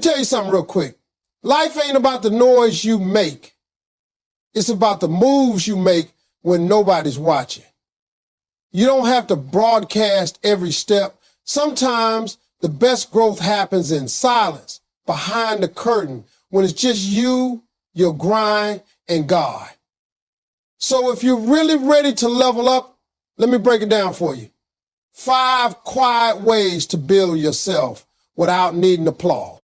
tell you something real quick. Life ain't about the noise you make. It's about the moves you make when nobody's watching. You don't have to broadcast every step. Sometimes the best growth happens in silence, behind the curtain, when it's just you, your grind, and God. So if you're really ready to level up, let me break it down for you. 5 quiet ways to build yourself without needing applause.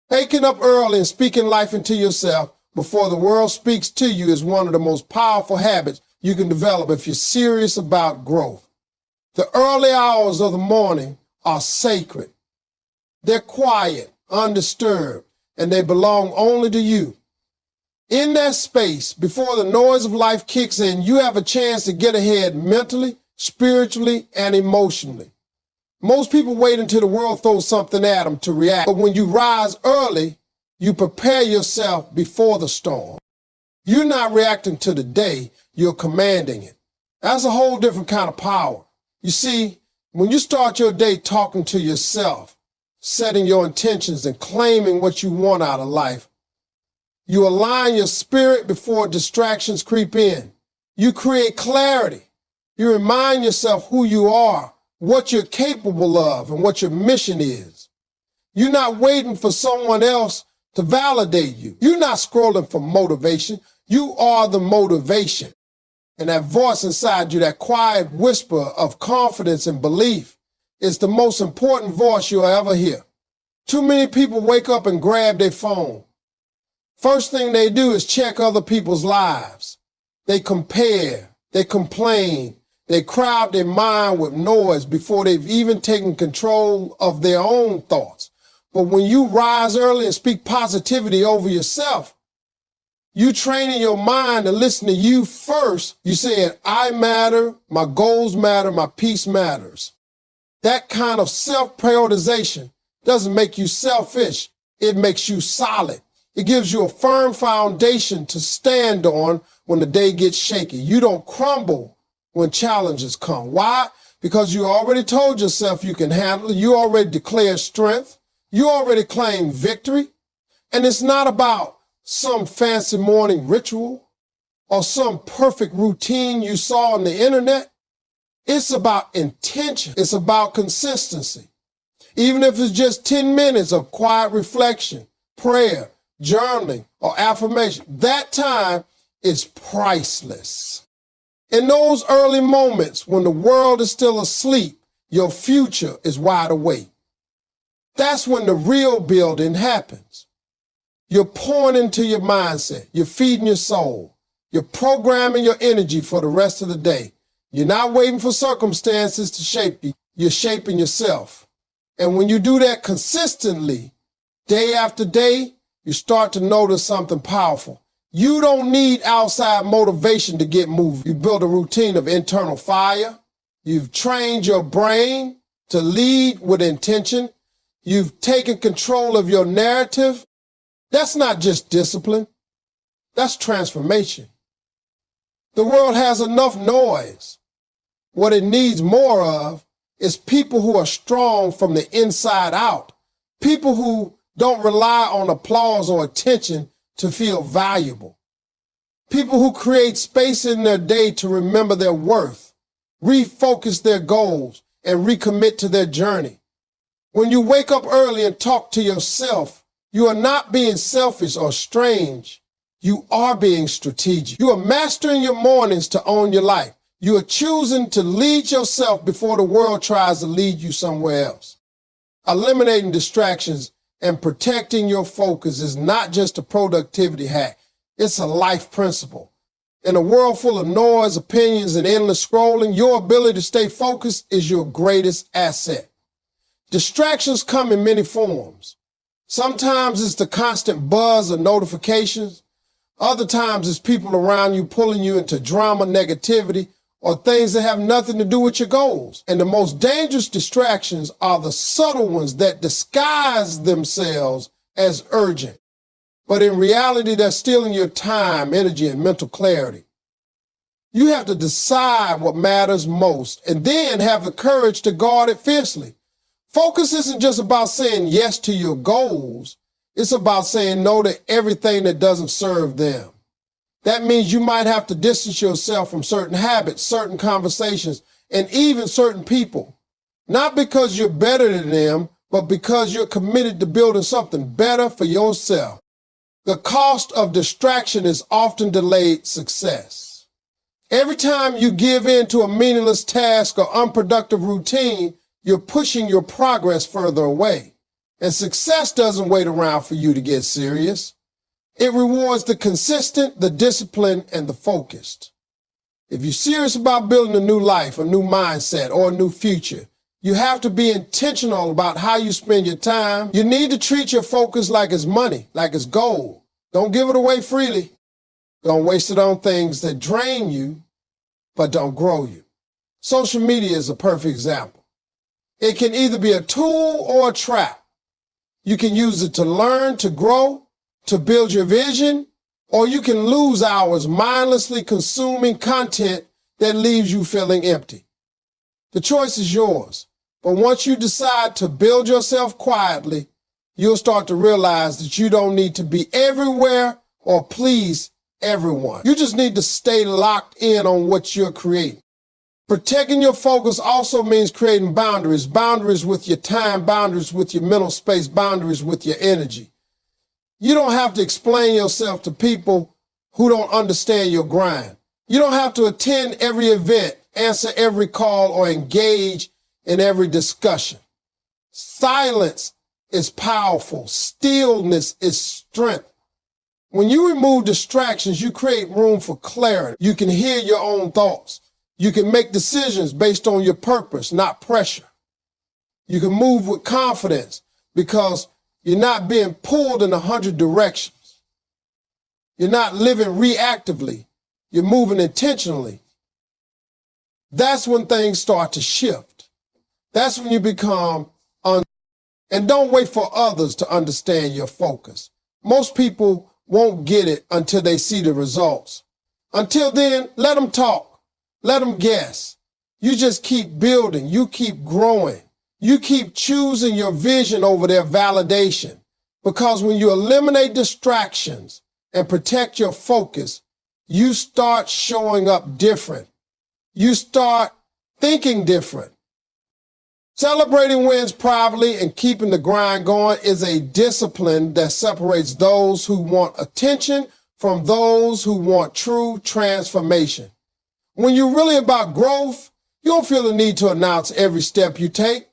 Waking up early and speaking life into yourself before the world speaks to you is one of the most powerful habits you can develop if you're serious about growth. The early hours of the morning are sacred. They're quiet, undisturbed, and they belong only to you. In that space, before the noise of life kicks in, you have a chance to get ahead mentally, spiritually, and emotionally. Most people wait until the world throws something at them to react. But when you rise early, you prepare yourself before the storm. You're not reacting to the day, you're commanding it. That's a whole different kind of power. You see, when you start your day talking to yourself, setting your intentions and claiming what you want out of life, you align your spirit before distractions creep in. You create clarity. You remind yourself who you are, what you're capable of, and what your mission is. You're not waiting for someone else to validate you. You're not scrolling for motivation. You are the motivation. And that voice inside you, that quiet whisper of confidence and belief, is the most important voice you'll ever hear. Too many people wake up and grab their phone. First thing they do is check other people's lives. They compare, they complain, they crowd their mind with noise before they've even taken control of their own thoughts. But when you rise early and speak positivity over yourself, you training your mind to listen to you first. You saying, I matter, my goals matter, my peace matters. That kind of self-prioritization doesn't make you selfish. It makes you solid. It gives you a firm foundation to stand on when the day gets shaky. You don't crumble when challenges come. Why? Because you already told yourself you can handle it. You already declared strength. You already claimed victory. And it's not about some fancy morning ritual or some perfect routine you saw on the internet. It's about intention. It's about consistency. Even if it's just 10 minutes of quiet reflection, prayer, journaling, or affirmation, that time is priceless. In those early moments when the world is still asleep, your future is wide awake. That's when the real building happens. You're pouring into your mindset. You're feeding your soul. You're programming your energy for the rest of the day. You're not waiting for circumstances to shape you. You're shaping yourself. And when you do that consistently, day after day, you start to notice something powerful. You don't need outside motivation to get moving. You build a routine of internal fire. You've trained your brain to lead with intention. You've taken control of your narrative. That's not just discipline. That's transformation. The world has enough noise. What it needs more of is people who are strong from the inside out. People who don't rely on applause or attention to feel valuable. People who create space in their day to remember their worth, refocus their goals, and recommit to their journey. When you wake up early and talk to yourself, you are not being selfish or strange. You are being strategic. You are mastering your mornings to own your life. You are choosing to lead yourself before the world tries to lead you somewhere else. Eliminating distractions and protecting your focus is not just a productivity hack. It's a life principle. In a world full of noise, opinions, and endless scrolling, your ability to stay focused is your greatest asset. Distractions come in many forms. Sometimes it's the constant buzz of notifications. Other times it's people around you pulling you into drama, negativity, or things that have nothing to do with your goals. And the most dangerous distractions are the subtle ones that disguise themselves as urgent. But in reality, they're stealing your time, energy, and mental clarity. You have to decide what matters most and then have the courage to guard it fiercely. Focus isn't just about saying yes to your goals. It's about saying no to everything that doesn't serve them. That means you might have to distance yourself from certain habits, certain conversations, and even certain people. Not because you're better than them, but because you're committed to building something better for yourself. The cost of distraction is often delayed success. Every time you give in to a meaningless task or unproductive routine, you're pushing your progress further away. And success doesn't wait around for you to get serious. It rewards the consistent, the disciplined, and the focused. If you're serious about building a new life, a new mindset, or a new future, you have to be intentional about how you spend your time. You need to treat your focus like it's money, like it's gold. Don't give it away freely. Don't waste it on things that drain you, but don't grow you. Social media is a perfect example. It can either be a tool or a trap. You can use it to learn, to grow, to build your vision, or you can lose hours mindlessly consuming content that leaves you feeling empty. The choice is yours, but once you decide to build yourself quietly, you'll start to realize that you don't need to be everywhere or please everyone. You just need to stay locked in on what you're creating. Protecting your focus also means creating boundaries, boundaries with your time, boundaries with your mental space, boundaries with your energy. You don't have to explain yourself to people who don't understand your grind. You don't have to attend every event, answer every call, or engage in every discussion. Silence is powerful. Stillness is strength. When you remove distractions, you create room for clarity. You can hear your own thoughts. You can make decisions based on your purpose, not pressure. You can move with confidence because you're not being pulled in 100 directions. You're not living reactively. You're moving intentionally. That's when things start to shift. That's when you become and don't wait for others to understand your focus. Most people won't get it until they see the results. Until then, let them talk. Let them guess. You just keep building. You keep growing. You keep choosing your vision over their validation. Because when you eliminate distractions and protect your focus, you start showing up different. You start thinking different. Celebrating wins privately and keeping the grind going is a discipline that separates those who want attention from those who want true transformation. When you're really about growth, you don't feel the need to announce every step you take.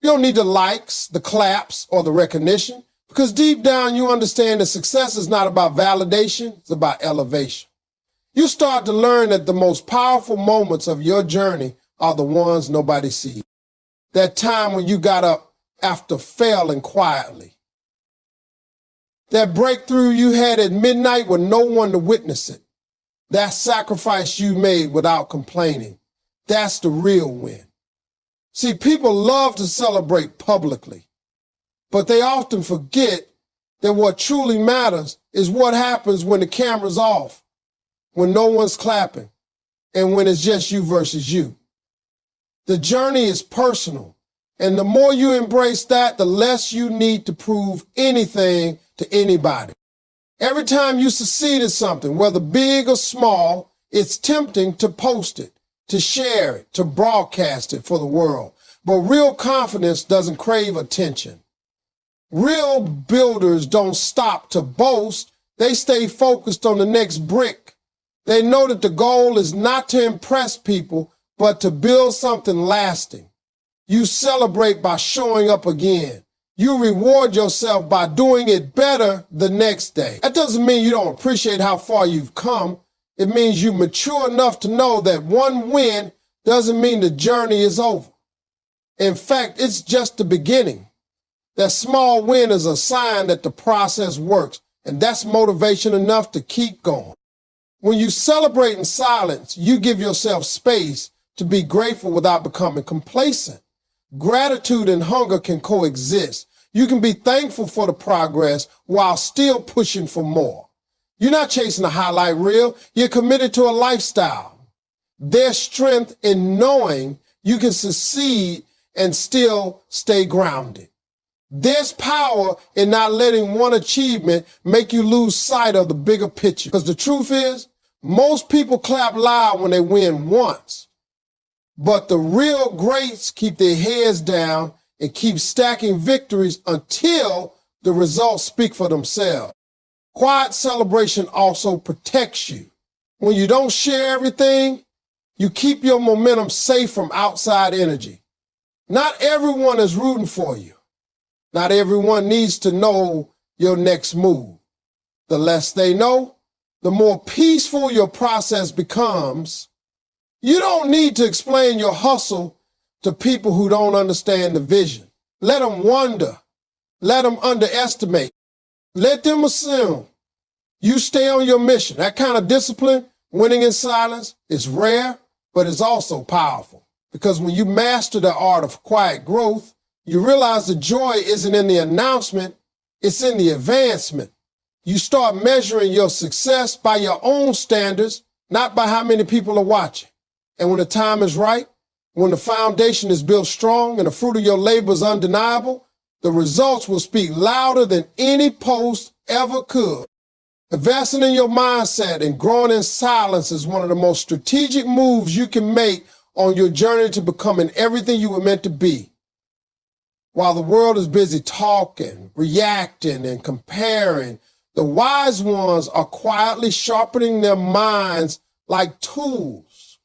You don't need the likes, the claps, or the recognition, because deep down you understand that success is not about validation, it's about elevation. You start to learn that the most powerful moments of your journey are the ones nobody sees. That time when you got up after failing quietly. That breakthrough you had at midnight with no one to witness it. That sacrifice you made without complaining. That's the real win. See, people love to celebrate publicly, but they often forget that what truly matters is what happens when the camera's off, when no one's clapping, and when it's just you versus you. The journey is personal, and the more you embrace that, the less you need to prove anything to anybody. Every time you succeed at something, whether big or small, it's tempting to post it, to share it, to broadcast it for the world. But real confidence doesn't crave attention. Real builders don't stop to boast. They stay focused on the next brick. They know that the goal is not to impress people, but to build something lasting. You celebrate by showing up again. You reward yourself by doing it better the next day. That doesn't mean you don't appreciate how far you've come. It means you're mature enough to know that one win doesn't mean the journey is over. In fact, it's just the beginning. That small win is a sign that the process works, and that's motivation enough to keep going. When you celebrate in silence, you give yourself space to be grateful without becoming complacent. Gratitude and hunger can coexist. You can be thankful for the progress while still pushing for more. You're not chasing a highlight reel. You're committed to a lifestyle. There's strength in knowing you can succeed and still stay grounded. There's power in not letting one achievement make you lose sight of the bigger picture. Because the truth is, most people clap loud when they win once. But the real greats keep their heads down and keep stacking victories until the results speak for themselves. Quiet celebration also protects you. When you don't share everything, you keep your momentum safe from outside energy. Not everyone is rooting for you. Not everyone needs to know your next move. The less they know, the more peaceful your process becomes. You don't need to explain your hustle to people who don't understand the vision. Let them wonder. Let them underestimate. Let them assume you stay on your mission. That kind of discipline, winning in silence, is rare, but it's also powerful. Because when you master the art of quiet growth, you realize the joy isn't in the announcement, it's in the advancement. You start measuring your success by your own standards, not by how many people are watching. And when the time is right, when the foundation is built strong and the fruit of your labor is undeniable, the results will speak louder than any post ever could. Investing in your mindset and growing in silence is one of the most strategic moves you can make on your journey to becoming everything you were meant to be. While the world is busy talking, reacting, and comparing, the wise ones are quietly sharpening their minds like tools.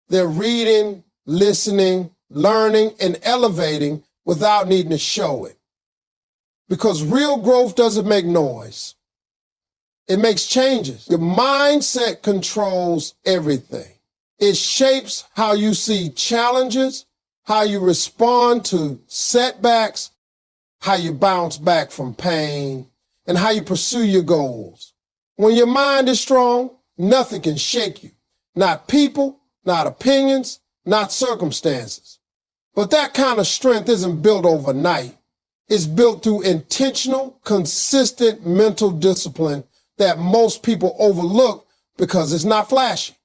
They're reading, listening, learning, and elevating without needing to show it. Because real growth doesn't make noise. It makes changes. Your mindset controls everything. It shapes how you see challenges, how you respond to setbacks, how you bounce back from pain, and how you pursue your goals. When your mind is strong, nothing can shake you. Not people, not opinions, not circumstances. But that kind of strength isn't built overnight. It's built through intentional, consistent mental discipline that most people overlook because it's not flashy.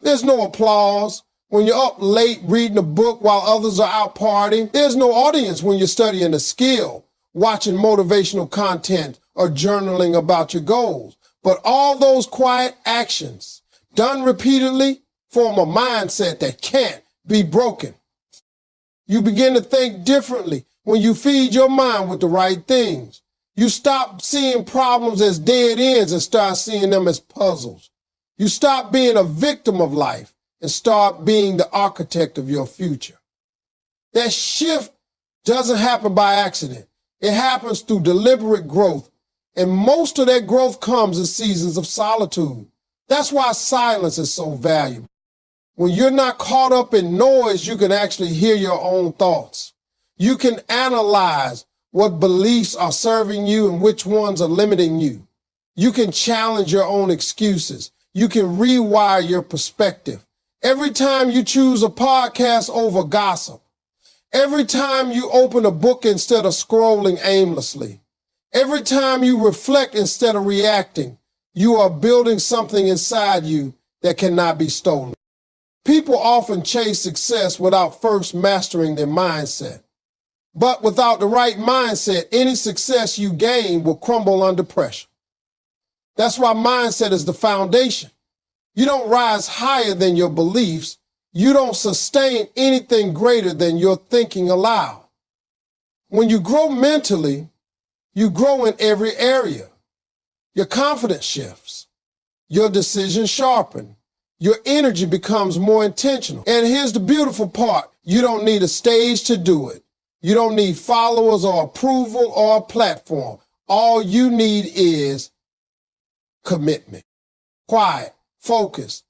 There's no applause when you're up late reading a book while others are out partying. There's no audience when you're studying a skill, watching motivational content, or journaling about your goals. But all those quiet actions, done repeatedly, form a mindset that can't be broken. You begin to think differently when you feed your mind with the right things. You stop seeing problems as dead ends and start seeing them as puzzles. You stop being a victim of life and start being the architect of your future. That shift doesn't happen by accident. It happens through deliberate growth. And most of that growth comes in seasons of solitude. That's why silence is so valuable. When you're not caught up in noise, you can actually hear your own thoughts. You can analyze what beliefs are serving you and which ones are limiting you. You can challenge your own excuses. You can rewire your perspective. Every time you choose a podcast over gossip, every time you open a book instead of scrolling aimlessly, every time you reflect instead of reacting, you are building something inside you that cannot be stolen. People often chase success without first mastering their mindset. But without the right mindset, any success you gain will crumble under pressure. That's why mindset is the foundation. You don't rise higher than your beliefs. You don't sustain anything greater than your thinking aloud. When you grow mentally, you grow in every area. Your confidence shifts. Your decisions sharpen. Your energy becomes more intentional. And here's the beautiful part. You don't need a stage to do it. You don't need followers or approval or a platform. All you need is commitment. Quiet, focus,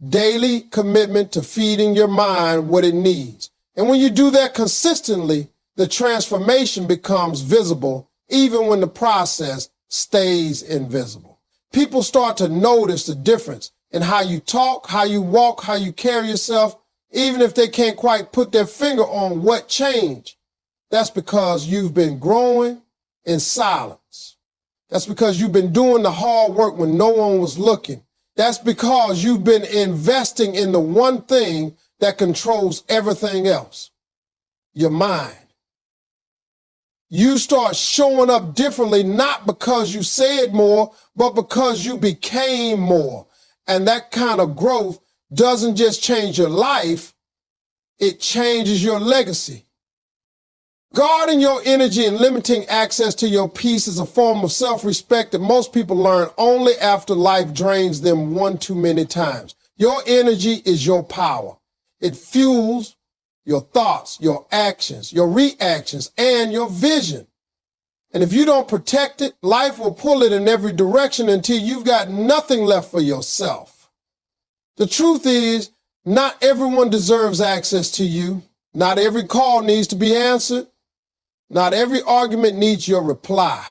daily commitment to feeding your mind what it needs. And when you do that consistently, the transformation becomes visible even when the process stays invisible. People start to notice the difference in how you talk, how you walk, how you carry yourself, even if they can't quite put their finger on what changed. That's because you've been growing in silence. That's because you've been doing the hard work when no one was looking. That's because you've been investing in the one thing that controls everything else, your mind. You start showing up differently, not because you said more, but because you became more. And that kind of growth doesn't just change your life, it changes your legacy. Guarding your energy and limiting access to your peace is a form of self-respect that most people learn only after life drains them one too many times. Your energy is your power. It fuels your thoughts, your actions, your reactions, and your vision. And if you don't protect it, life will pull it in every direction until you've got nothing left for yourself. The truth is, not everyone deserves access to you. Not every call needs to be answered. Not every argument needs your reply.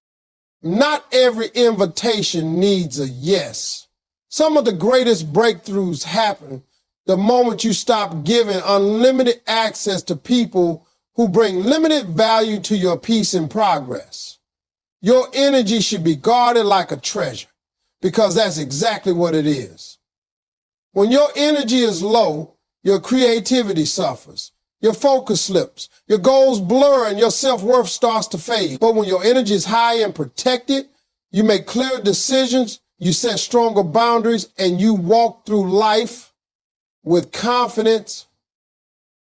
Not every invitation needs a yes. Some of the greatest breakthroughs happen the moment you stop giving unlimited access to people who bring limited value to your peace and progress. Your energy should be guarded like a treasure, because that's exactly what it is. When your energy is low, your creativity suffers. Your focus slips, your goals blur, and your self-worth starts to fade. But when your energy is high and protected, you make clear decisions, you set stronger boundaries, and you walk through life with confidence.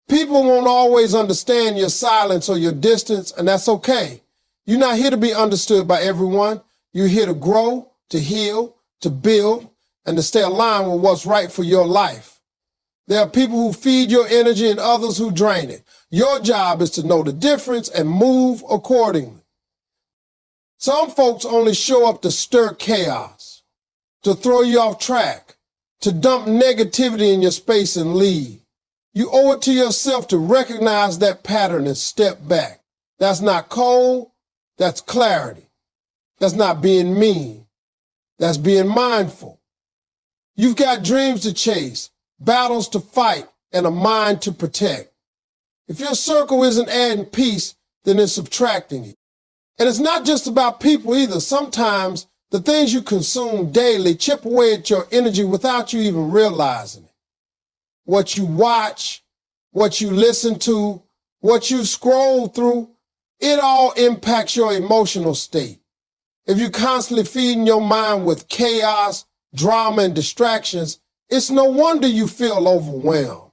People won't always understand your silence or your distance, and that's okay. You're not here to be understood by everyone. You're here to grow, to heal, to build, and to stay aligned with what's right for your life. There are people who feed your energy and others who drain it. Your job is to know the difference and move accordingly. Some folks only show up to stir chaos, to throw you off track, to dump negativity in your space and leave. You owe it to yourself to recognize that pattern and step back. That's not cold, that's clarity. That's not being mean, that's being mindful. You've got dreams to chase, battles to fight, and a mind to protect. If your circle isn't adding peace, then it's subtracting it. And it's not just about people either. Sometimes the things you consume daily chip away at your energy without you even realizing it. What you watch, what you listen to, what you scroll through, it all impacts your emotional state. If you're constantly feeding your mind with chaos, drama, and distractions, it's no wonder you feel overwhelmed.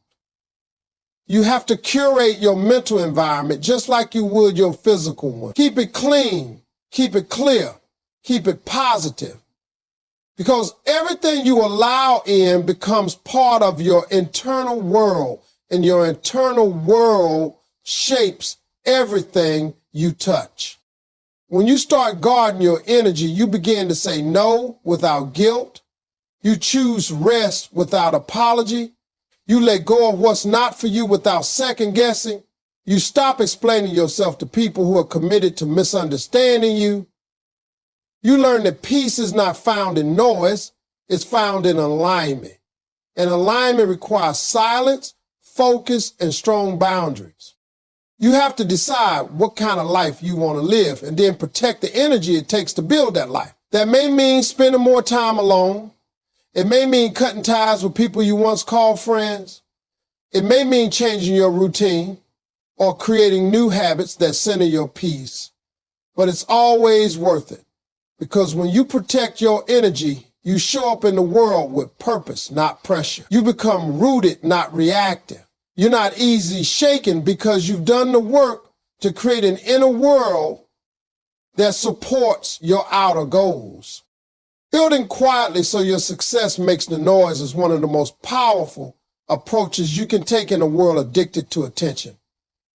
You have to curate your mental environment just like you would your physical one. Keep it clean, keep it clear, keep it positive. Because everything you allow in becomes part of your internal world, and your internal world shapes everything you touch. When you start guarding your energy, you begin to say no without guilt. You choose rest without apology. You let go of what's not for you without second guessing. You stop explaining yourself to people who are committed to misunderstanding you. You learn that peace is not found in noise, it's found in alignment. And alignment requires silence, focus, and strong boundaries. You have to decide what kind of life you want to live and then protect the energy it takes to build that life. That may mean spending more time alone. It may mean cutting ties with people you once called friends. It may mean changing your routine or creating new habits that center your peace. But it's always worth it, because when you protect your energy, you show up in the world with purpose, not pressure. You become rooted, not reactive. You're not easily shaken because you've done the work to create an inner world that supports your outer goals. Building quietly so your success makes the noise is one of the most powerful approaches you can take in a world addicted to attention.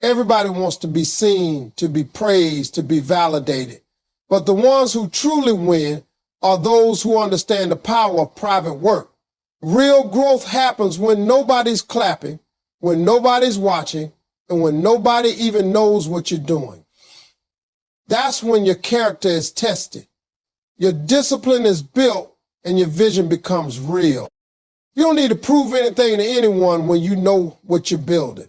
Everybody wants to be seen, to be praised, to be validated. But the ones who truly win are those who understand the power of private work. Real growth happens when nobody's clapping, when nobody's watching, and when nobody even knows what you're doing. That's when your character is tested. Your discipline is built and your vision becomes real. You don't need to prove anything to anyone when you know what you're building.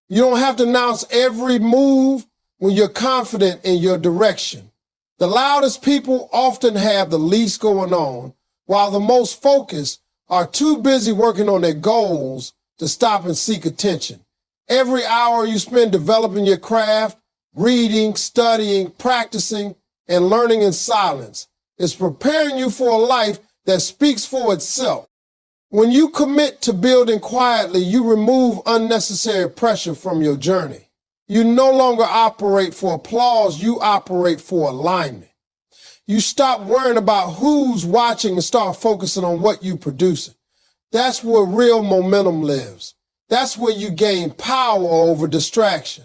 You don't have to announce every move when you're confident in your direction. The loudest people often have the least going on, while the most focused are too busy working on their goals to stop and seek attention. Every hour you spend developing your craft, reading, studying, practicing, and learning in silence. It's preparing you for a life that speaks for itself. When you commit to building quietly, you remove unnecessary pressure from your journey. You no longer operate for applause, you operate for alignment. You stop worrying about who's watching and start focusing on what you're producing. That's where real momentum lives. That's where you gain power over distraction.